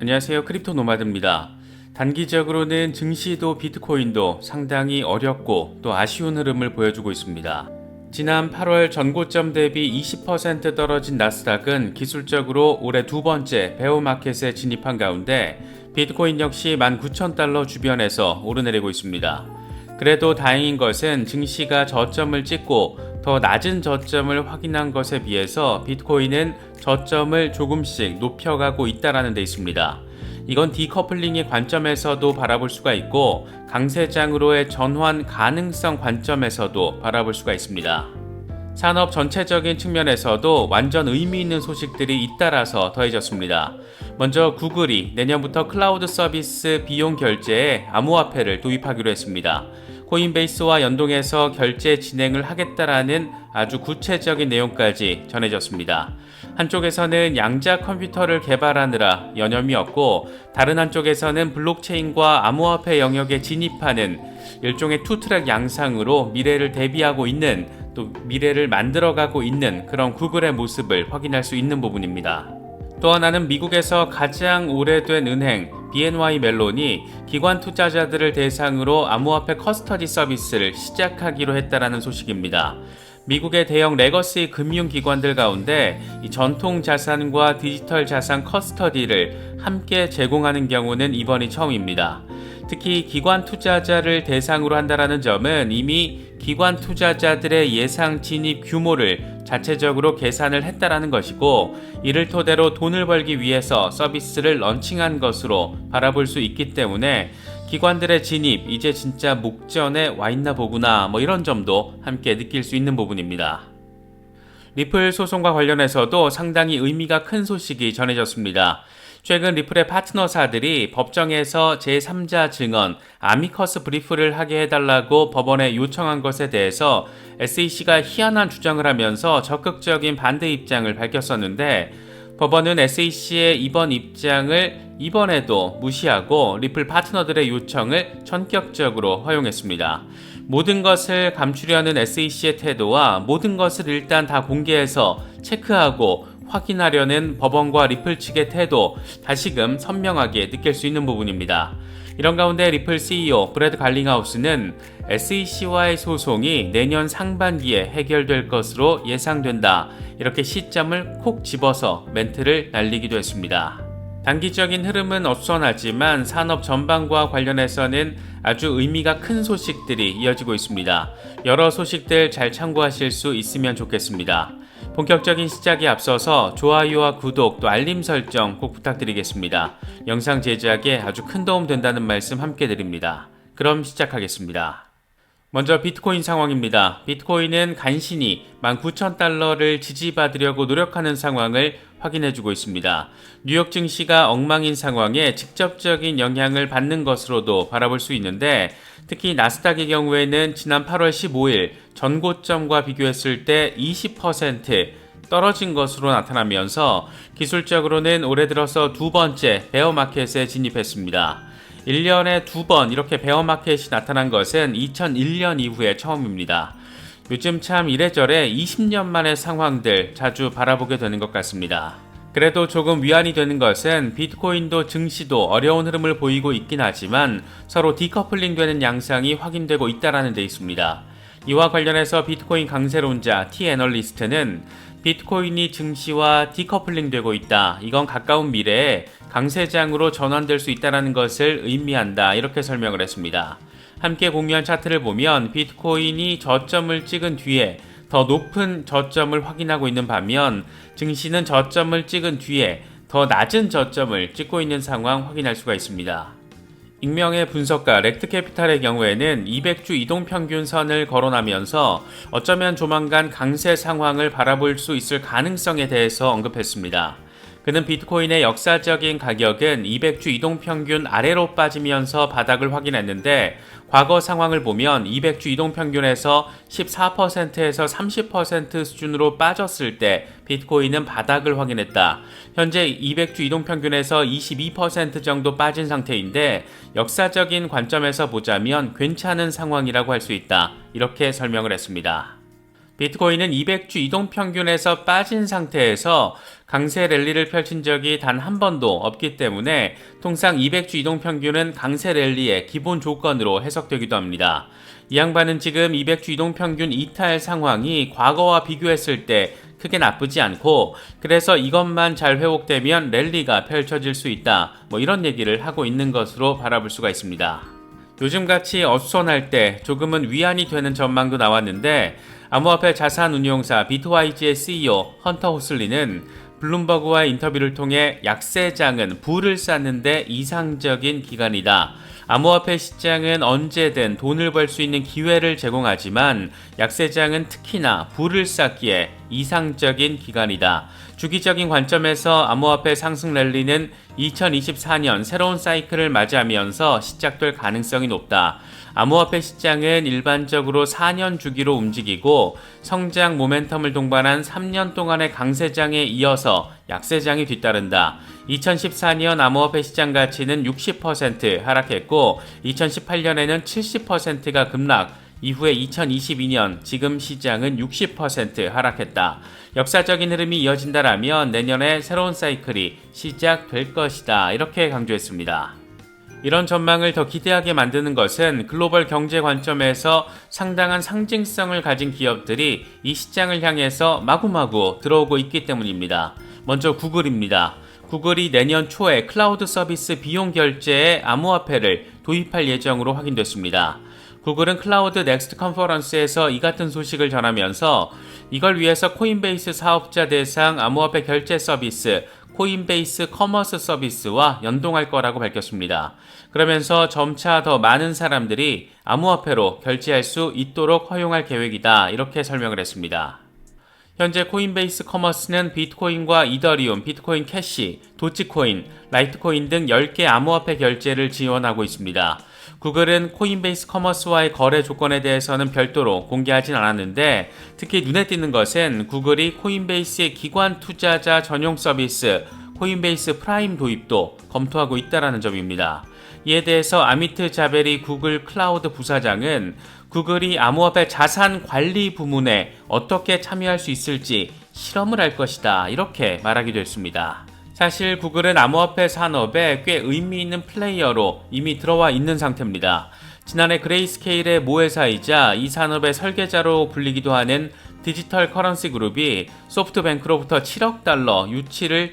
안녕하세요. 크립토 노마드입니다. 단기적으로는 증시도 비트코인도 상당히 어렵고 또 아쉬운 흐름을 보여주고 있습니다. 지난 8월 전고점 대비 20% 떨어진 나스닥은 기술적으로 올해 두 번째 베어마켓에 진입한 가운데 비트코인 역시 19,000달러 주변에서 오르내리고 있습니다. 그래도 다행인 것은 증시가 저점을 찍고 더 낮은 저점을 확인한 것에 비해서 비트코인은 저점을 조금씩 높여가고 있다는 데 있습니다. 이건 디커플링의 관점에서도 바라볼 수가 있고 강세장으로의 전환 가능성 관점에서도 바라볼 수가 있습니다. 산업 전체적인 측면에서도 완전 의미 있는 소식들이 잇따라서 더해졌습니다. 먼저 구글이 내년부터 클라우드 서비스 비용 결제에 암호화폐를 도입하기로 했습니다. 코인베이스와 연동해서 결제 진행을 하겠다라는 아주 구체적인 내용까지 전해졌습니다. 한쪽에서는 양자 컴퓨터를 개발하느라 여념이 없고 다른 한쪽에서는 블록체인과 암호화폐 영역에 진입하는 일종의 투트랙 양상으로 미래를 대비하고 있는 또 미래를 만들어가고 있는 그런 구글의 모습을 확인할 수 있는 부분입니다. 또 하나는 미국에서 가장 오래된 은행 BNY 멜론이 기관 투자자들을 대상으로 암호화폐 커스터디 서비스를 시작하기로 했다라는 소식입니다. 미국의 대형 레거시 금융기관들 가운데 이 전통 자산과 디지털 자산 커스터디를 함께 제공하는 경우는 이번이 처음입니다. 특히 기관 투자자를 대상으로 한다는 점은 이미 기관 투자자들의 예상 진입 규모를 자체적으로 계산을 했다라는 것이고 이를 토대로 돈을 벌기 위해서 서비스를 런칭한 것으로 바라볼 수 있기 때문에 기관들의 진입 이제 진짜 목전에 와 있나 보구나 이런 점도 함께 느낄 수 있는 부분입니다. 리플 소송과 관련해서도 상당히 의미가 큰 소식이 전해졌습니다. 최근 리플의 파트너사들이 법정에서 제3자 증언 아미커스 브리프를 하게 해달라고 법원에 요청한 것에 대해서 SEC가 희한한 주장을 하면서 적극적인 반대 입장을 밝혔었는데 법원은 SEC의 이번 입장을 이번에도 무시하고 리플 파트너들의 요청을 전격적으로 허용했습니다. 모든 것을 감추려는 SEC의 태도와 모든 것을 일단 다 공개해서 체크하고 확인하려는 법원과 리플 측의 태도 다시금 선명하게 느낄 수 있는 부분입니다. 이런 가운데 리플 CEO 브래드 갈링하우스는 SEC와의 소송이 내년 상반기에 해결될 것으로 예상된다. 이렇게 시점을 콕 집어서 멘트를 날리기도 했습니다. 단기적인 흐름은 어수선하지만 산업 전반과 관련해서는 아주 의미가 큰 소식들이 이어지고 있습니다. 여러 소식들 잘 참고하실 수 있으면 좋겠습니다. 본격적인 시작에 앞서서 좋아요와 구독 또 알림 설정 꼭 부탁드리겠습니다. 영상 제작에 아주 큰 도움 된다는 말씀 함께 드립니다. 그럼 시작하겠습니다. 먼저 비트코인 상황입니다. 비트코인은 간신히 19,000달러를 지지받으려고 노력하는 상황을 확인해주고 있습니다. 뉴욕 증시가 엉망인 상황에 직접적인 영향을 받는 것으로도 바라볼 수 있는데 특히 나스닥의 경우에는 지난 8월 15일 전고점과 비교했을 때 20% 떨어진 것으로 나타나면서 기술적으로는 올해 들어서 두 번째 베어마켓에 진입했습니다. 1년에 두 번 이렇게 베어마켓이 나타난 것은 2001년 이후에 처음입니다. 요즘 참 이래저래 20년 만의 상황들 자주 바라보게 되는 것 같습니다. 그래도 조금 위안이 되는 것은 비트코인도 증시도 어려운 흐름을 보이고 있긴 하지만 서로 디커플링 되는 양상이 확인되고 있다는 데 있습니다. 이와 관련해서 비트코인 강세론자 T-애널리스트는 비트코인이 증시와 디커플링 되고 있다. 이건 가까운 미래에 강세장으로 전환될 수 있다는 것을 의미한다. 이렇게 설명을 했습니다. 함께 공유한 차트를 보면 비트코인이 저점을 찍은 뒤에 더 높은 저점을 확인하고 있는 반면 증시는 저점을 찍은 뒤에 더 낮은 저점을 찍고 있는 상황 확인할 수가 있습니다. 익명의 분석가 렉트캐피탈의 경우에는 200주 이동평균선을 거론하면서 어쩌면 조만간 강세 상황을 바라볼 수 있을 가능성에 대해서 언급했습니다. 그는 비트코인의 역사적인 가격은 200주 이동평균 아래로 빠지면서 바닥을 확인했는데 과거 상황을 보면 200주 이동평균에서 14%에서 30% 수준으로 빠졌을 때 비트코인은 바닥을 확인했다. 현재 200주 이동평균에서 22% 정도 빠진 상태인데 역사적인 관점에서 보자면 괜찮은 상황이라고 할 수 있다. 이렇게 설명을 했습니다. 비트코인은 200주 이동평균에서 빠진 상태에서 강세 랠리를 펼친 적이 단 한 번도 없기 때문에 통상 200주 이동평균은 강세 랠리의 기본 조건으로 해석되기도 합니다. 이 양반은 지금 200주 이동평균 이탈 상황이 과거와 비교했을 때 크게 나쁘지 않고, 그래서 이것만 잘 회복되면 랠리가 펼쳐질 수 있다, 이런 얘기를 하고 있는 것으로 바라볼 수가 있습니다. 요즘같이 어수선할 때 조금은 위안이 되는 전망도 나왔는데, 암호화폐 자산운용사 비트와이즈의 CEO 헌터 호슬리는 블룸버그와의 인터뷰를 통해 약세장은 부를 쌓는데 이상적인 기간이다. 암호화폐 시장은 언제든 돈을 벌 수 있는 기회를 제공하지만 약세장은 특히나 부를 쌓기에 이상적인 기간이다. 주기적인 관점에서 암호화폐 상승 랠리는 2024년 새로운 사이클을 맞이하면서 시작될 가능성이 높다. 암호화폐 시장은 일반적으로 4년 주기로 움직이고 성장 모멘텀을 동반한 3년 동안의 강세장에 이어서 약세장이 뒤따른다. 2014년 암호화폐 시장 가치는 60% 하락했고 2018년에는 70%가 급락, 이후에 2022년 지금 시장은 60% 하락했다. 역사적인 흐름이 이어진다라면 내년에 새로운 사이클이 시작될 것이다, 이렇게 강조했습니다. 이런 전망을 더 기대하게 만드는 것은 글로벌 경제 관점에서 상당한 상징성을 가진 기업들이 이 시장을 향해서 마구마구 들어오고 있기 때문입니다. 먼저 구글입니다. 구글이 내년 초에 클라우드 서비스 비용 결제에 암호화폐를 도입할 예정으로 확인됐습니다. 구글은 클라우드 넥스트 컨퍼런스에서 이 같은 소식을 전하면서 이걸 위해서 코인베이스 사업자 대상 암호화폐 결제 서비스 코인베이스 커머스 서비스와 연동할 거라고 밝혔습니다. 그러면서 점차 더 많은 사람들이 암호화폐로 결제할 수 있도록 허용할 계획이다, 이렇게 설명을 했습니다. 현재 코인베이스 커머스는 비트코인과 이더리움, 비트코인 캐시, 도치코인, 라이트코인 등 10개 암호화폐 결제를 지원하고 있습니다. 구글은 코인베이스 커머스와의 거래 조건에 대해서는 별도로 공개하진 않았는데, 특히 눈에 띄는 것은 구글이 코인베이스의 기관 투자자 전용 서비스 코인베이스 프라임 도입도 검토하고 있다는 점입니다. 이에 대해서 아미트 자베리 구글 클라우드 부사장은 구글이 암호화폐 자산 관리 부문에 어떻게 참여할 수 있을지 실험을 할 것이다, 이렇게 말하기도 했습니다. 사실 구글은 암호화폐 산업에 꽤 의미 있는 플레이어로 이미 들어와 있는 상태입니다. 지난해 그레이스케일의 모회사이자 이 산업의 설계자로 불리기도 하는 디지털 커런시 그룹이 소프트뱅크로부터 7억 달러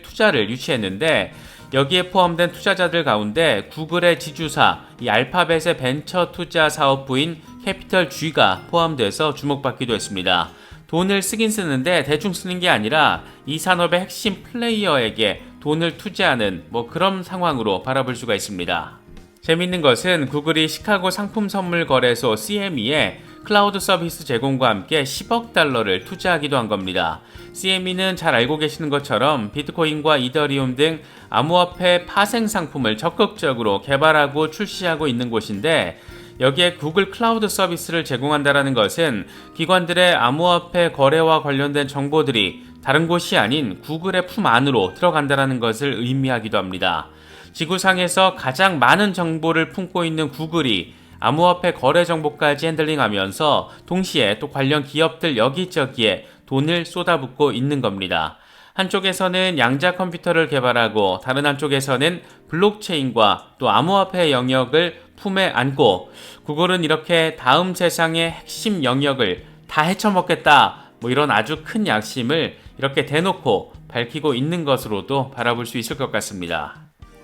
투자를 유치했는데, 여기에 포함된 투자자들 가운데 구글의 지주사 이 알파벳의 벤처 투자 사업부인 캐피털 G가 포함돼서 주목받기도 했습니다. 돈을 쓰긴 쓰는데 대충 쓰는 게 아니라 이 산업의 핵심 플레이어에게 돈을 투자하는 그런 상황으로 바라볼 수가 있습니다. 재밌는 것은 구글이 시카고 상품 선물 거래소 CME에 클라우드 서비스 제공과 함께 10억 달러를 투자하기도 한 겁니다. CME는 잘 알고 계시는 것처럼 비트코인과 이더리움 등 암호화폐 파생 상품을 적극적으로 개발하고 출시하고 있는 곳인데, 여기에 구글 클라우드 서비스를 제공한다는 것은 기관들의 암호화폐 거래와 관련된 정보들이 다른 곳이 아닌 구글의 품 안으로 들어간다는 것을 의미하기도 합니다. 지구상에서 가장 많은 정보를 품고 있는 구글이 암호화폐 거래 정보까지 핸들링하면서 동시에 또 관련 기업들 여기저기에 돈을 쏟아붓고 있는 겁니다. 한쪽에서는 양자 컴퓨터를 개발하고 다른 한쪽에서는 블록체인과 또 암호화폐 영역을 품에 안고, 구글은 이렇게 다음 세상의 핵심 영역을 다 헤쳐먹겠다, 이런 아주 큰 약심을 이렇게 대놓고 밝히고 있는 것으로도 바라볼 수 있을 것 같습니다.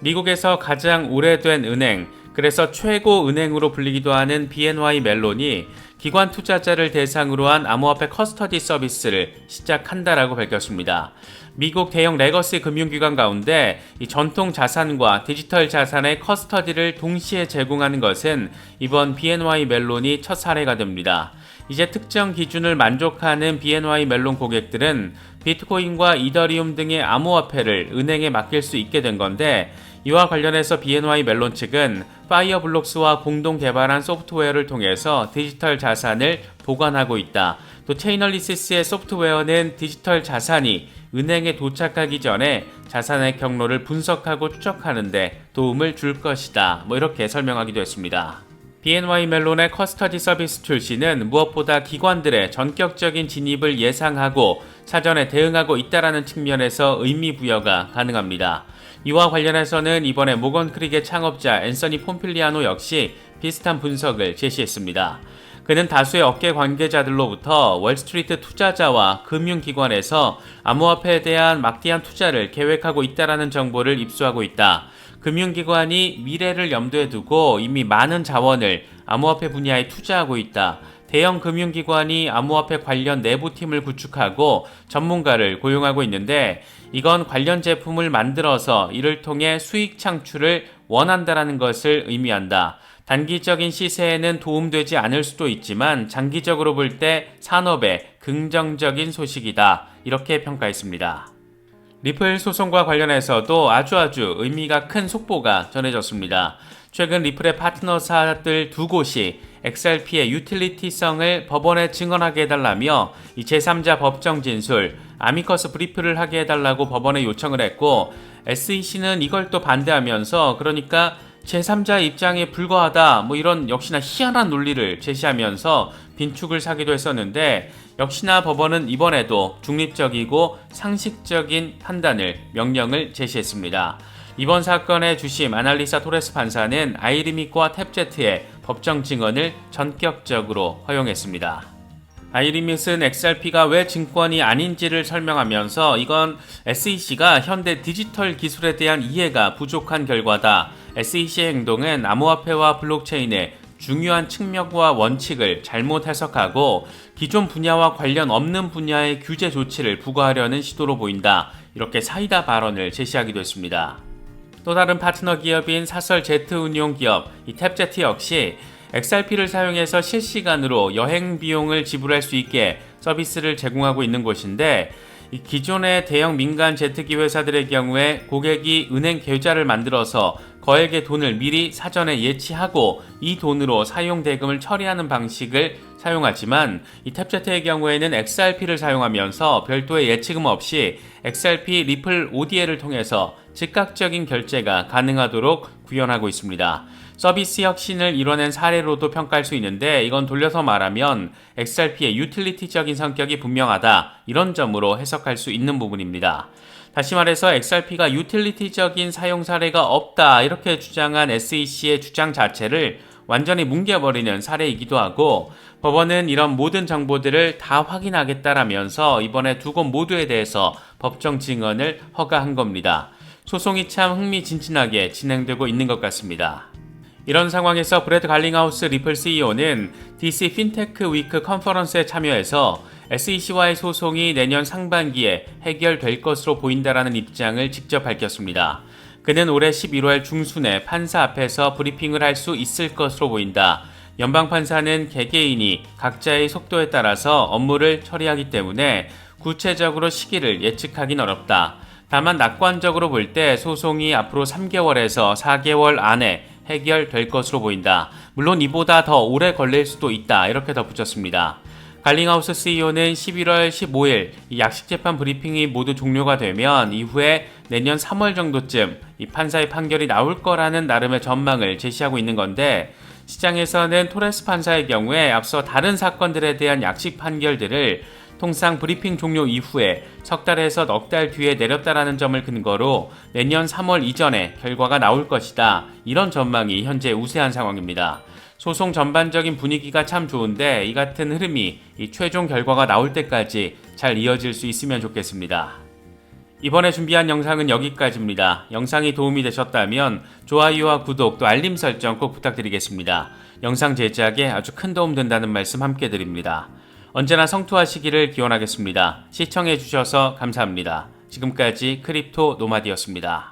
미국에서 가장 오래된 은행, 그래서 최고 은행으로 불리기도 하는 BNY 멜론이 기관 투자자를 대상으로 한 암호화폐 커스터디 서비스를 시작한다라고 밝혔습니다. 미국 대형 레거시 금융기관 가운데 이 전통 자산과 디지털 자산의 커스터디를 동시에 제공하는 것은 이번 BNY 멜론이 첫 사례가 됩니다. 이제 특정 기준을 만족하는 BNY 멜론 고객들은 비트코인과 이더리움 등의 암호화폐를 은행에 맡길 수 있게 된 건데, 이와 관련해서 BNY 멜론 측은 파이어블록스와 공동 개발한 소프트웨어를 통해서 디지털 자산을 보관하고 있다. 또 체이널리시스의 소프트웨어는 디지털 자산이 은행에 도착하기 전에 자산의 경로를 분석하고 추적하는 데 도움을 줄 것이다, 이렇게 설명하기도 했습니다. BNY 멜론의 커스터디 서비스 출시는 무엇보다 기관들의 전격적인 진입을 예상하고 사전에 대응하고 있다는 측면에서 의미 부여가 가능합니다. 이와 관련해서는 이번에 모건 크릭의 창업자 앤서니 폼필리아노 역시 비슷한 분석을 제시했습니다. 그는 다수의 업계 관계자들로부터 월스트리트 투자자와 금융기관에서 암호화폐에 대한 막대한 투자를 계획하고 있다는 정보를 입수하고 있다. 금융기관이 미래를 염두에 두고 이미 많은 자원을 암호화폐 분야에 투자하고 있다. 대형 금융기관이 암호화폐 관련 내부팀을 구축하고 전문가를 고용하고 있는데 이건 관련 제품을 만들어서 이를 통해 수익 창출을 원한다는 것을 의미한다. 단기적인 시세에는 도움되지 않을 수도 있지만 장기적으로 볼 때 산업에 긍정적인 소식이다. 이렇게 평가했습니다. 리플 소송과 관련해서도 아주 의미가 큰 속보가 전해졌습니다. 최근 리플의 파트너사들 두 곳이 XRP의 유틸리티성을 법원에 증언하게 해달라며 이 제3자 법정 진술, 아미커스 브리프를 하게 해달라고 법원에 요청을 했고 SEC는 이걸 또 반대하면서 그러니까 제3자 입장에 불과하다 이런 역시나 희한한 논리를 제시하면서 빈축을 사기도 했었는데 역시나 법원은 이번에도 중립적이고 상식적인 판단을 명령을 제시했습니다. 이번 사건의 주심 아날리사 토레스 판사는 아이리밋과 탭제트의 법정 증언을 전격적으로 허용했습니다. 아이리밋은 XRP가 왜 증권이 아닌지를 설명하면서 이건 SEC가 현대 디지털 기술에 대한 이해가 부족한 결과다. SEC의 행동은 암호화폐와 블록체인의 중요한 측면과 원칙을 잘못 해석하고 기존 분야와 관련 없는 분야의 규제 조치를 부과하려는 시도로 보인다. 이렇게 사이다 발언을 제시하기도 했습니다. 또 다른 파트너 기업인 사설 제트 운용 기업 이 탭제트 역시 XRP를 사용해서 실시간으로 여행 비용을 지불할 수 있게 서비스를 제공하고 있는 곳인데 기존의 대형 민간 제트기 회사들의 경우에 고객이 은행 계좌를 만들어서 거액의 돈을 미리 사전에 예치하고 이 돈으로 사용 대금을 처리하는 방식을 사용하지만 이 탭제트의 경우에는 XRP를 사용하면서 별도의 예치금 없이 XRP 리플 ODL을 통해서 즉각적인 결제가 가능하도록 구현하고 있습니다. 서비스 혁신을 이뤄낸 사례로도 평가할 수 있는데 이건 돌려서 말하면 XRP의 유틸리티적인 성격이 분명하다 이런 점으로 해석할 수 있는 부분입니다. 다시 말해서 XRP가 유틸리티적인 사용 사례가 없다 이렇게 주장한 SEC의 주장 자체를 완전히 뭉개버리는 사례이기도 하고 법원은 이런 모든 정보들을 다 확인하겠다라면서 이번에 두 곳 모두에 대해서 법정 증언을 허가한 겁니다. 소송이 참 흥미진진하게 진행되고 있는 것 같습니다. 이런 상황에서 브래드 갈링하우스 리플 CEO는 DC 핀테크 위크 컨퍼런스에 참여해서 SEC와의 소송이 내년 상반기에 해결될 것으로 보인다라는 입장을 직접 밝혔습니다. 그는 올해 11월 중순에 판사 앞에서 브리핑을 할 수 있을 것으로 보인다. 연방판사는 개개인이 각자의 속도에 따라서 업무를 처리하기 때문에 구체적으로 시기를 예측하긴 어렵다. 다만 낙관적으로 볼 때 소송이 앞으로 3개월에서 4개월 안에 해결될 것으로 보인다. 물론 이보다 더 오래 걸릴 수도 있다. 이렇게 덧붙였습니다. 갈링하우스 CEO는 11월 15일 이 약식재판 브리핑이 모두 종료가 되면 이후에 내년 3월 정도쯤 이 판사의 판결이 나올 거라는 나름의 전망을 제시하고 있는 건데 시장에서는 토레스 판사의 경우에 앞서 다른 사건들에 대한 약식 판결들을 통상 브리핑 종료 이후에 석 달에서 넉 달 뒤에 내렸다라는 점을 근거로 내년 3월 이전에 결과가 나올 것이다. 이런 전망이 현재 우세한 상황입니다. 소송 전반적인 분위기가 참 좋은데 이 같은 흐름이 이 최종 결과가 나올 때까지 잘 이어질 수 있으면 좋겠습니다. 이번에 준비한 영상은 여기까지입니다. 영상이 도움이 되셨다면 좋아요와 구독 또 알림 설정 꼭 부탁드리겠습니다. 영상 제작에 아주 큰 도움 된다는 말씀 함께 드립니다. 언제나 성투하시기를 기원하겠습니다. 시청해주셔서 감사합니다. 지금까지 크립토 노마디였습니다.